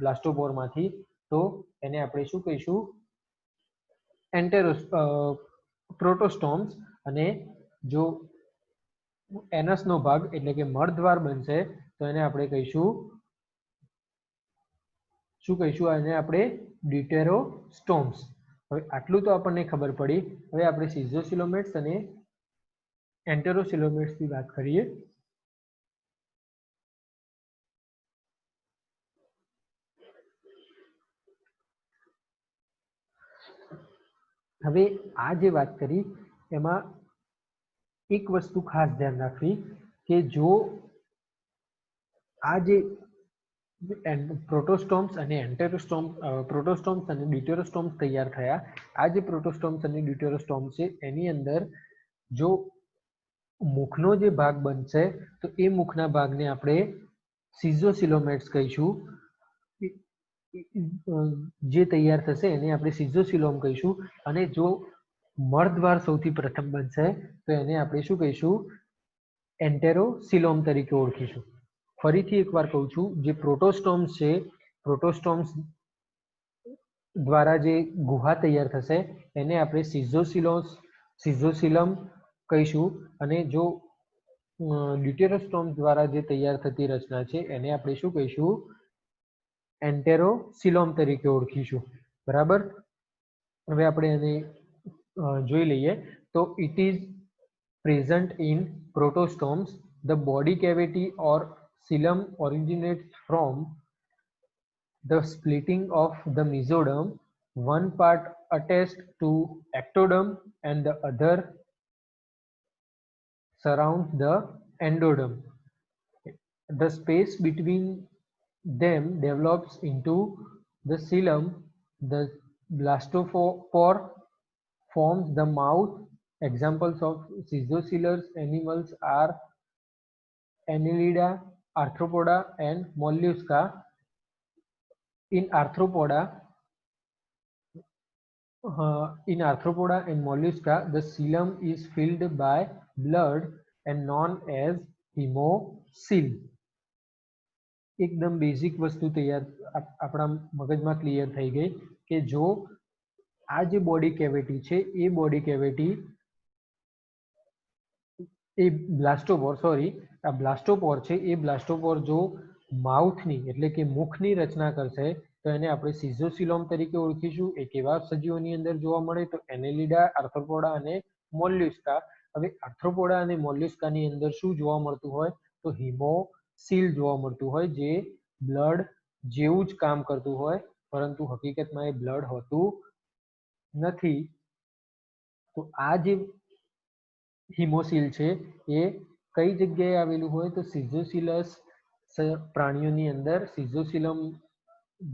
બ્લાસ્ટોપોરમાંથી, તો એને આપણે શું કહીશું? પ્રોટોસ્ટોમ્સ. અને જો એનસનો ભાગ એટલે કે મળદ્વાર બનશે તો એને આપણે કહીશું શું કહીશું? આને આપણે ડ્યુટેરોસ્ટોમ્સ. હવે આટલું તો આપણને ખબર પડી. હવે આપણે સિઝોસિલોમેટ્સ અને એન્ટેરોસિલોમેટ્સ ની વાત કરીએ. હવે આ જે વાત કરી એમાં એક વસ્તુ ખાસ ધ્યાન રાખવી કે જો આ જે પ્રોટોસ્ટોમ્સ અને પ્રોટોસ્ટોમ્સ અને ડ્યુટેરોસ્ટોમ્સ તૈયાર થયા, આ જે પ્રોટોસ્ટોમ્સ અને ડ્યુટેરોસ્ટોમ્સ છે એની અંદર જો મુખનો જે ભાગ બનશે તો એ મુખના ભાગને આપણે સિઝોસિલોમેટ્સ કહીશું. જે તૈયાર થશે એને આપણે સિઝોસિલોમ કહીશું. અને જો મળદ્વાર સૌથી પ્રથમ બનશે તો એને આપણે શું કહીશું? એન્ટેરોસિલોમ તરીકે ઓળખીશું. ફરીથી એકવાર કહું છું, જે પ્રોટોસ્ટોમ્સ છે, પ્રોટોસ્ટોમ્સ દ્વારા જે ગુહા તૈયાર થશે એને આપણે સિઝોસિલમ કહીશું. અને જો ડ્યુટેરોસ્ટોમ્સ દ્વારા જે તૈયાર થતી રચના છે એને આપણે શું કહીશું? એન્ટેરોસિલોમ તરીકે ઓળખીશું. બરાબર. હવે આપણે એને જોઈ લઈએ. તો it is present in protostomes. The body cavity or xylem originates from the splitting of the mesoderm. One part attached to ectoderm and the other surrounds the endoderm. The space between them develops into the xylem. The blastopore forms the mouth. Examples of schizocoelous animals are Annelida, Arthropoda, and Mollusca. In Arthropoda and Mollusca, the xylem is filled by blood and known as hemocoel. એકદમ basic વસ્તુ તૈયાર આપણા મગજમાં clear થઈ ગઈ કે જો આ જે બોડી કેવિટી છે એ બોડી કેવિટી એ બ્લાસ્ટોપોર છે એ બ્લાસ્ટોપોર જો માઉથની એટલે કે મુખની રચના કરશે તો એને આપણે સિઝોસિલોમ તરીકે ઓળખીશું. એ કેવા સજીવોની અંદર જોવા મળે? તો એનેલિડા, આર્થ્રોપોડા અને મોલ્યુસ્કા. હવે આર્થ્રોપોડા અને મોલ્યુસ્કાની અંદર શું જોવા મળતું હોય? તો હિમોસીલ જોવા મળતું હોય, જે બ્લડ જેવું જ કામ કરતું હોય પરંતુ હકીકતમાં એ બ્લડ હોતું નથી. તો આ જે હિમોસીલ છે એ કઈ જગ્યાએ આવેલું હોય? તો સિઝોસિલસ પ્રાણીઓની અંદર સિઝોસિલમ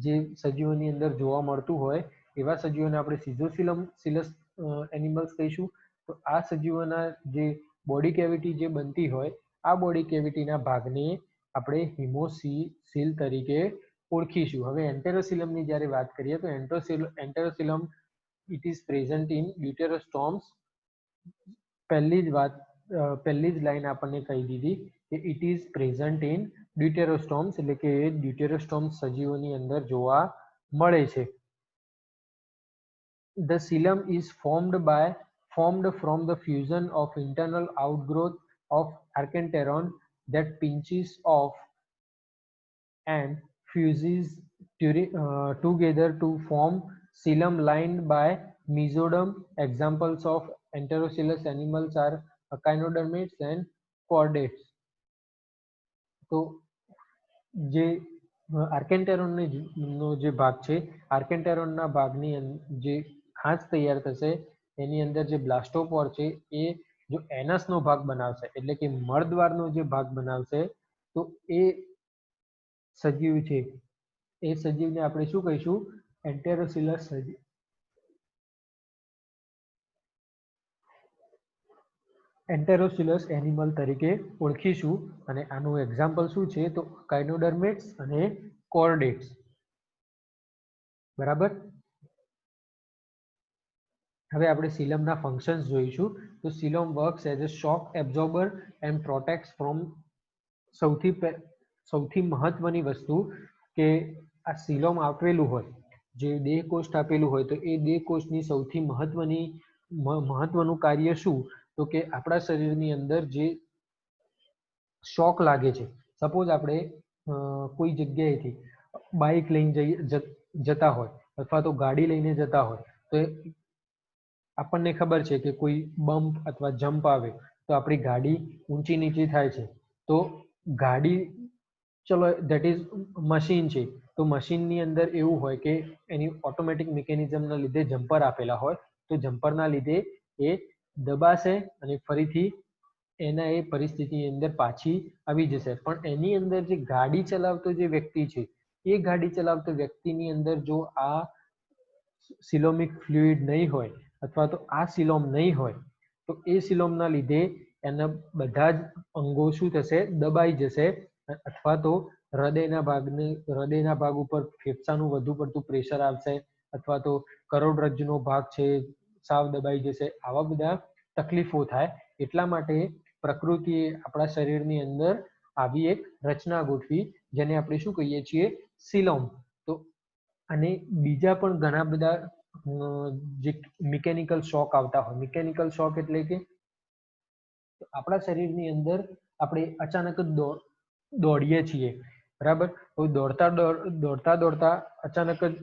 જે સજીવોની અંદર જોવા મળતું હોય એવા સજીવોને આપણે સિઝોસિલસ એનિમલ્સ કહીશું. તો આ સજીવોના જે બોડી કેવિટી જે બનતી હોય આ બોડી કેવિટીના ભાગને આપણે હિમોસીલ તરીકે ઓળખીશું. હવે એન્ટેરોસિલમની જ્યારે વાત કરીએ તો એન્ટેરોસિલમ ઇટ ઇઝ પ્રેઝન્ટ ઇન ડ્યુટેરોસ્ટોમ્સ. પહેલી જ લાઈન આપણને કહી દીધી કે ઇટ ઇઝ પ્રેઝન્ટ ઇન ડ્યુટેરોસ્ટોમ્સ, એટલે કે ડ્યુટેરોસ્ટોમ્સ સજીવોની અંદર જોવા મળે છે. The xylem is formed from the fusion of internal outgrowth of archenteron that pinches off and fuses together to form xylem lined by mesoderm. Examples of enterocoelous animals are echinodermates and chordates. તો જે આર્કેન્ટેરોન નો જે ભાગ છે, આર્કેન્ટેરોનના ભાગની જે ખાંચ તૈયાર થશે એની અંદર જે બ્લાસ્ટોપોર છે એ જો એનસનો ભાગ બનાવશે એટલે કે મળદ્વારનો જે ભાગ બનાવશે તો એ સજીવ છે એ સજીવને આપણે શું કહીશું? એન્ટેરોસિલસ સજીવ. એન્ટેરોસિલસ એનિમલ તરીકે ઓળખીશું. અને આનું એક્ઝામ્પલ શું છે? તો કાઇનોડર્મેટ્સ અને કોર્ડેટ્સ. બરાબર. હવે આપણે સિલમના ફંક્શન્સ જોઈશું. તો coelom works as a shock absorber and protects from. સૌથી મહત્વની વસ્તુ કે આ સિલોમ આપેલું હોય, જે દેહ કોષ્ઠ આપેલું હોય તો એ દેહ કોષ્ઠની સૌથી મહત્વનું કાર્ય શું? તો કે આપણા શરીરની અંદર જે શોક લાગે છે, સપોઝ આપણે કોઈ જગ્યાએથી બાઇક લઈને જતા હોય અથવા તો ગાડી લઈને જતા હોય તો આપણને ખબર છે કે કોઈ બમ્પ અથવા જમ્પ આવે તો આપણી ગાડી ઊંચી નીચી થાય છે. તો ગાડી, ચલો ધેટ ઇઝ મશીન છે, તો મશીનની અંદર એવું હોય કે એની ઓટોમેટિક મિકેનિઝમના લીધે જમ્પર આપેલા હોય, તો જમ્પરના લીધે એ દબાશે અને ફરીથી એના એ પરિસ્થિતિની અંદર પાછી આવી જશે. પણ એની અંદર જે ગાડી ચલાવતો જે વ્યક્તિ છે, એ ગાડી ચલાવતો વ્યક્તિની અંદર જો આ સિલોમિક ફ્લુઇડ નહીં હોય અથવા તો આ સિલોમ નહીં હોય તો એ સિલોમના લીધે એના બધા જ અંગો શું થશે, દબાઈ જશે અથવા તો હૃદયના ભાગ ઉપર ફેફસાનું વધુ પડતું પ્રેશર આવશે અથવા તો કરોડરજ્જુનો ભાગ છે સાવ દબાઈ જશે. આવા બધા તકલીફો થાય. એટલા માટે પ્રકૃતિએ આપણા શરીરની અંદર આવી એક રચના ગોઠવી જેને આપણે શું કહીએ છીએ, સિલોમ. તો અને બીજા પણ ઘણા બધા જે મિકેનિકલ શોક આવતા હોય. મિકેનિકલ શોક એટલે કે આપણા શરીરની અંદર આપણે અચાનક જ દોડીએ છીએ, બરાબર. તો દોડતા અચાનક જ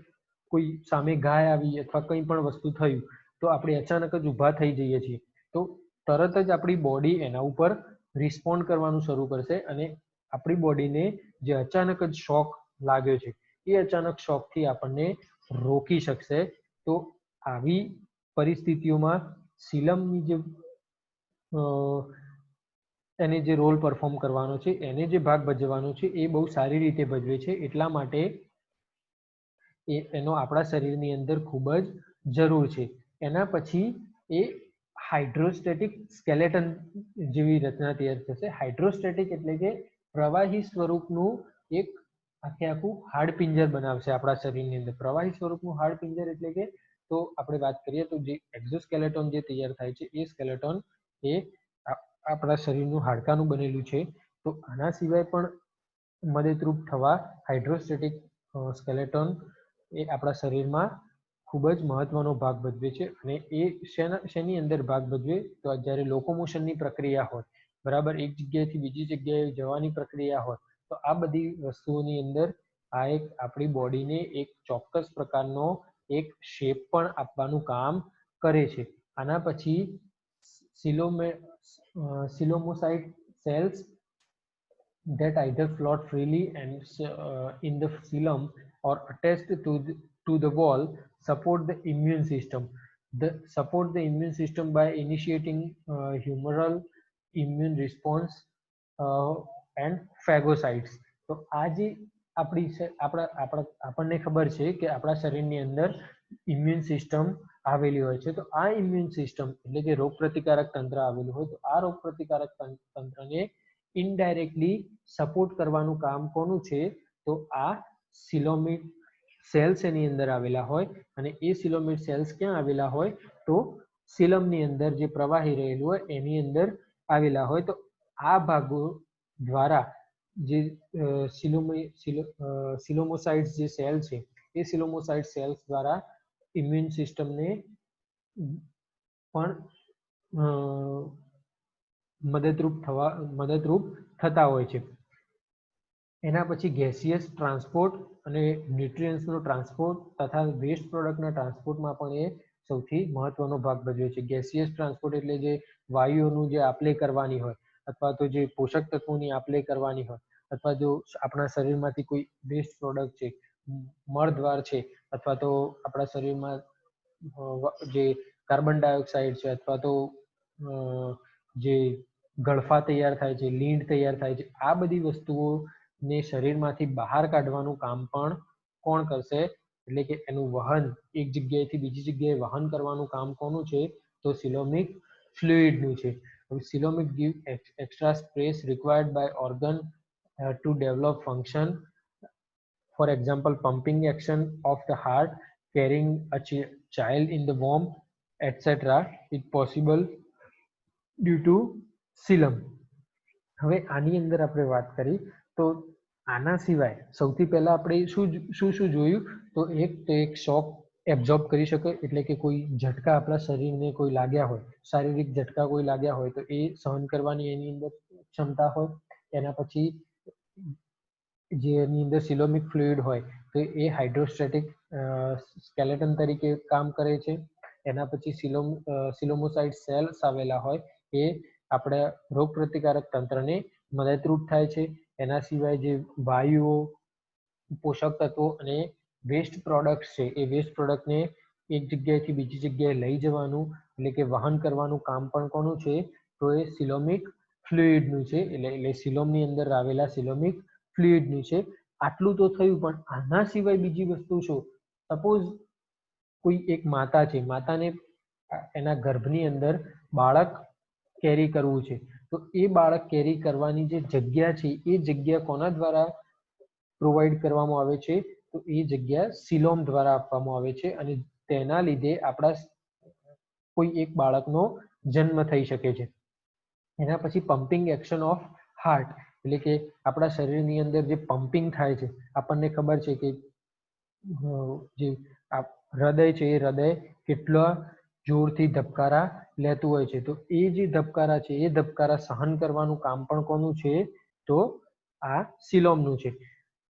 કોઈ સામે ગાય આવી અથવા કંઈ પણ વસ્તુ થયું તો આપણે અચાનક જ ઊભા થઈ જઈએ છીએ. તો તરત જ આપણી બોડી એના ઉપર રિસ્પોન્ડ કરવાનું શરૂ કરશે અને આપણી બોડીને જે અચાનક જ શોક લાગ્યો છે એ અચાનક શોકથી આપણને રોકી શકશે. તો આવી પરિસ્થિતિઓમાં સિલમની જે એને જે રોલ પરફોર્મ કરવાનો છે, એને જે ભાગ ભજવવાનો છે એ બહુ સારી રીતે ભજવે છે. એટલા માટે એનો આપણા શરીરની અંદર ખૂબ જ જરૂર છે. એના પછી એ હાઇડ્રોસ્ટેટિક સ્કેલેટન જેવી રચના તૈયાર થશે. હાઇડ્રોસ્ટેટિક એટલે કે પ્રવાહી સ્વરૂપનું એક આખું હાડપિંજર બનાવશે આપણા શરીરની અંદર. પ્રવાહી સ્વરૂપનું હાડપિંજર એટલે કે, તો આપણે વાત કરીએ તો જે એક્ઝોસ્કેલેટન જે તૈયાર થાય છે એ સ્કેલેટન એ આપણા શરીરનું હાડકાનું બનેલું છે. તો આના સિવાય પણ મદદરૂપ થવા હાઇડ્રોસ્ટેટિક સ્કેલેટન એ આપણા શરીરમાં ખૂબ જ મહત્વનો ભાગ ભજવે છે. અને એ શેની અંદર ભાગ ભજવે, તો જ્યારે લોકોમોશનની પ્રક્રિયા હોય, બરાબર, એક જગ્યાએથી બીજી જગ્યાએ જવાની પ્રક્રિયા હોય, તો આ બધી વસ્તુઓની અંદર આ એક આપણી બોડીને એક ચોક્કસ પ્રકારનો એક શેપ પણ આપવાનું કામ કરે છે. આના પછી સિલોમોસાઇટ cells that either float freely and in the phloem or attached to the wall support the immune system. Support the immune system by initiating humoral immune response and phagocytes. તો આ જે આપણને ખબર છે કે આપણા શરીરની અંદર ઇમ્યુન સિસ્ટમ આવેલી હોય છે. તો આ ઇમ્યુન સિસ્ટમ એટલે કે રોગ પ્રતિકારક તંત્ર આવેલું હોય, તો આ રોગ પ્રતિકારક તંત્રને ઇનડાયરેક્ટલી સપોર્ટ કરવાનું કામ કોનું છે, તો આ સિલોમિક સેલ્સ એની અંદર આવેલા હોય. અને એ સિલોમિક સેલ્સ ક્યાં આવેલા હોય, તો સિલમની અંદર જે પ્રવાહી રહેલું હોય એની અંદર આવેલા હોય. તો આ ભાગો દ્વારા જે સિલોમોસાઇટ્સ જે સેલ છે એ સિલોમોસાઇટ સેલ્સ દ્વારા ઇમ્યુન સિસ્ટમને પણ મદદરૂપ થતા હોય છે. એના પછી ગેસિયસ ટ્રાન્સપોર્ટ અને ન્યુટ્રિયન્ટ્સનો ટ્રાન્સપોર્ટ તથા વેસ્ટ પ્રોડક્ટના ટ્રાન્સપોર્ટમાં પણ એ સૌથી મહત્વનો ભાગ ભજવે છે. ગેસિયસ ટ્રાન્સપોર્ટ એટલે જે વાયુઓનું જે આપલે કરવાની હોય અથવા તો જે પોષક તત્વોની આપલે કરવાની હોય, અથવા જો આપણા શરીરમાંથી કોઈ વેસ્ટ પ્રોડક્ટ છે, મળદ્વાર છે, અથવા તો આપણા શરીરમાં જે કાર્બન ડાયોક્સાઇડ છે અથવા તો જે ગળફા તૈયાર થાય છે, લીંડ તૈયાર થાય છે, આ બધી વસ્તુઓને શરીરમાંથી બહાર કાઢવાનું કામ પણ કોણ કરશે, એટલે કે એનું વહન એક જગ્યાએથી બીજી જગ્યાએ વહન કરવાનું કામ કોનું છે, તો સિલોમિક ફ્લુઇડનું છે. સિલોમિક give extra space required by organ to develop function. For example, pumping action of the heart, carrying a child in the womb, etc. is possible due to સિલમ. હવે આની અંદર આપણે વાત કરી તો આના સિવાય સૌથી પહેલા આપણે શું જોયું, તો એક શોક એબ્ઝોર્બ કરી શકે, એટલે કે કોઈ ઝટકા આપણા શરીરને કોઈ લાગ્યા હોય, શારીરિક ઝટકા કોઈ લાગ્યા હોય તો એ સહન કરવાની એની અંદર ક્ષમતા હોય. એના પછી જેની અંદર સિલોમિક ફ્લુઇડ હોય તો એ હાઇડ્રોસ્ટેટિક સ્કેલેટન તરીકે કામ કરે છે. એના પછી સિલોમોસાઇડ સેલ્સ આવેલા હોય એ આપણા રોગ પ્રતિકારક તંત્રને મદદરૂપ થાય છે. એના સિવાય જે વાયુઓ, પોષક તત્વો અને વેસ્ટ પ્રોડક્ટ્સ છે એ વેસ્ટ પ્રોડક્ટને એક જગ્યાએથી બીજી જગ્યાએ લઈ જવાનું એટલે કે વહન કરવાનું કામ પણ કોનું છે? તો એ સિલોમિક ફ્લુઇડનું છે. એટલે સિલોમની અંદર આવેલા સિલોમિક ફ્લુઇડનું છે. આટલું તો થયું, પણ આના સિવાય બીજી વસ્તુ શું? સપોઝ કોઈ એક માતા છે, માતાને એના ગર્ભની અંદર બાળક કેરી કરવું છે, તો એ બાળક કેરી કરવાની જે જગ્યા છે એ જગ્યા કોના દ્વારા પ્રોવાઈડ કરવામાં આવે છે? તો એ જગ્યા સિલોમ દ્વારા આપવામાં આવે છે અને તેના લીધે આપણા કોઈ એક બાળકનો જન્મ થઈ શકે છે. એના પછી પમ્પિંગ એક્શન ઓફ હાર્ટ, એટલે કે આપણા શરીરની અંદર જે પમ્પિંગ થાય છે, આપણને ખબર છે કે જે હૃદય છે એ હૃદય કેટલા જોરથી ધબકારા લેતું હોય છે, તો એ જે ધબકારા છે એ ધબકારા સહન કરવાનું કામ પણ કોનું છે? તો આ સિલોમનું છે.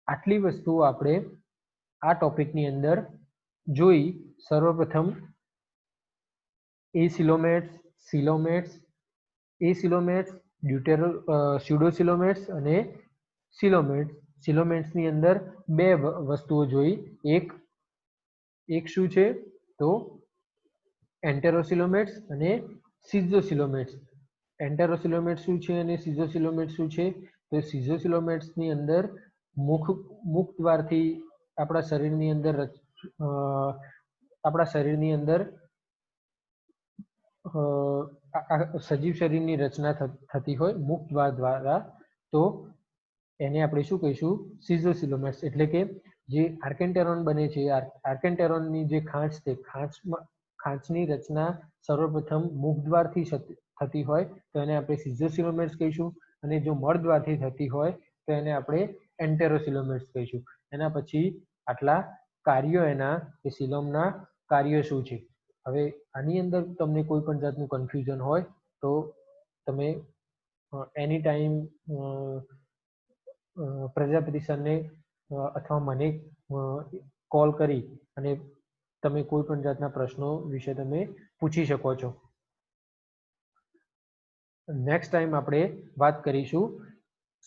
આટલી વસ્તુઓ આપણે આ ટોપિકની અંદર જોઈ. સર્વપ્રથમ એસિલોમેટ્સ, સિલોમેટ્સ, એસિલોમેટ્સ, સ્યુડોસિલોમેટ્સ અને સિલોમેટ્સ. સિલોમેટ્સની અંદર બે વસ્તુઓ જોઈ. એક શું છે? તો એન્ટેરોસિલોમેટ્સ અને સિઝોસિલોમેટ્સ. એન્ટેરોસિલોમેટ્સ શું છે અને સિઝોસિલોમેટ્સ શું છે? તો સિઝોસિલોમેટ્સની અંદર મુખ દ્વારથી આપણા શરીરની અંદર સજીવ શરીરની રચના થતી હોય મુખ દ્વાર દ્વારા, તો એને આપણે શું કહીશું? સિઝોસિલોમેટ્સ. એટલે કે જે આર્કેન્ટેરોન બને છે, આર્કેન્ટેરોનની જે ખાંચ છે, ખાંચની રચના સર્વપ્રથમ મુખ દ્વારથી થતી હોય તો એને આપણે સિઝોસિલોમેટ્સ કહીશું, અને જો મળદ્વારથી થતી હોય તો એને આપણે એન્ટેરોસિલોમેટ્સ કહીશું. એના પછી આટલા કાર્યો એના એ સિલોમના કાર્યો શું છે? હવે આની અંદર તમને કોઈ પણ જાતનું કન્ફ્યુઝન હોય તો તમે એની ટાઈમ પ્રજાપતિ સરને અથવા મને કોલ કરી અને તમે કોઈ પણ જાતના પ્રશ્નો વિશે તમે પૂછી શકો છો. નેક્સ્ટ ટાઈમ આપણે વાત કરીશું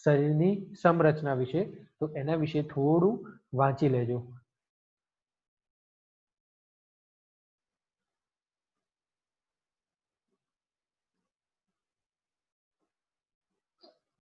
શરીરની સંરચના વિશે, તો એના વિશે થોડું વાંચી લેજો.